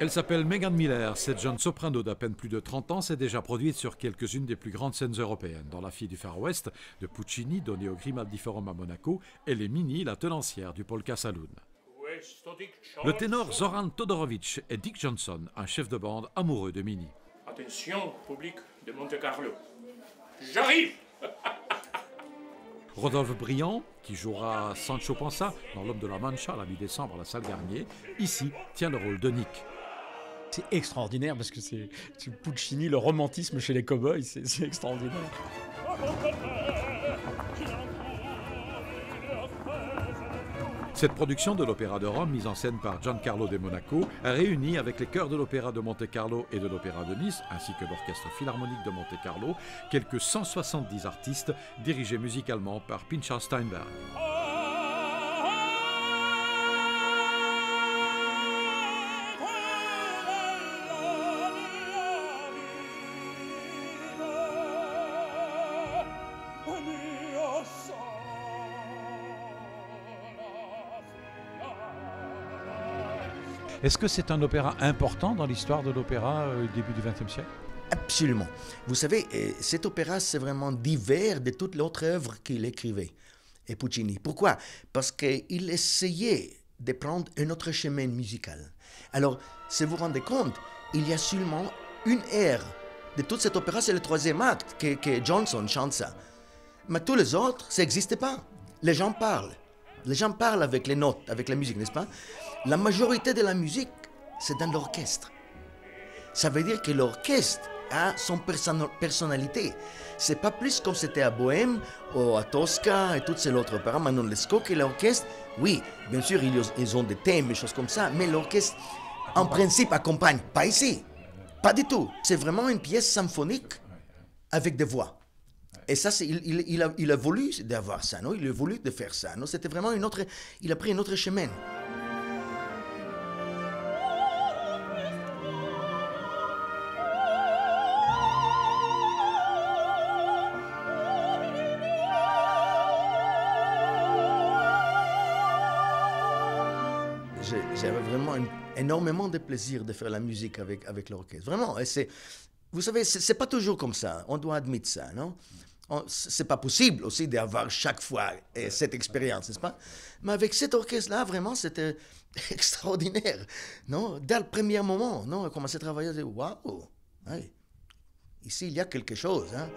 Elle s'appelle Megan Miller. Cette jeune soprano d'à peine plus de 30 ans s'est déjà produite sur quelques-unes des plus grandes scènes européennes. Dans La fille du Far West de Puccini, donnée au Grimaldi Forum à Monaco, elle est Minnie, la tenancière du Polka Saloon. Le ténor Zoran Todorovic est Dick Johnson, un chef de bande amoureux de Minnie. Attention, public de Monte-Carlo. J'arrive! Rodolphe Briand, qui jouera Sancho Panza dans L'Homme de la Mancha la mi-décembre à la salle Garnier, ici tient le rôle de Nick. C'est extraordinaire parce que c'est Puccini, le romantisme chez les cow-boys, c'est extraordinaire. Cette production de l'Opéra de Rome, mise en scène par Giancarlo de Monaco, a réuni avec les chœurs de l'Opéra de Monte-Carlo et de l'Opéra de Nice, ainsi que l'Orchestre Philharmonique de Monte-Carlo, quelques 170 artistes dirigés musicalement par Pinchas Steinberg. Est-ce que c'est un opéra important dans l'histoire de l'opéra début du XXe siècle? Absolument. Vous savez, cet opéra, c'est vraiment divers de toute l'autre œuvre qu'il écrivait, et Puccini. Pourquoi? Parce qu'il essayait de prendre un autre chemin musical. Alors, si vous vous rendez compte, il y a seulement une aire de tout cet opéra, c'est le troisième acte que Johnson chante ça. Mais tous les autres, ça n'existe pas. Les gens parlent. Les gens parlent avec les notes, avec la musique, n'est-ce pas? La majorité de la musique, c'est dans l'orchestre. Ça veut dire que l'orchestre a son personnalité. C'est pas plus comme c'était à Bohème ou à Tosca et toutes ces autres opéras. Manon Lescaut et l'orchestre, oui, bien sûr, ils ont des thèmes et choses comme ça, mais l'orchestre, en principe, accompagne. Pas ici, pas du tout. C'est vraiment une pièce symphonique avec des voix. Et ça, il a voulu d'avoir ça, non? Il a voulu de faire ça, non? C'était vraiment une autre... Il a pris un autre chemin. J'avais vraiment énormément de plaisir de faire la musique avec l'orchestre. Vraiment, vous savez, c'est pas toujours comme ça. On doit admettre ça, non? C'est pas possible aussi d'avoir chaque fois cette expérience, n'est-ce pas? Mais avec cet orchestre-là, vraiment, c'était extraordinaire, non? Dès le premier moment, non? On a commencé à travailler, waouh! Ici, il y a quelque chose, hein?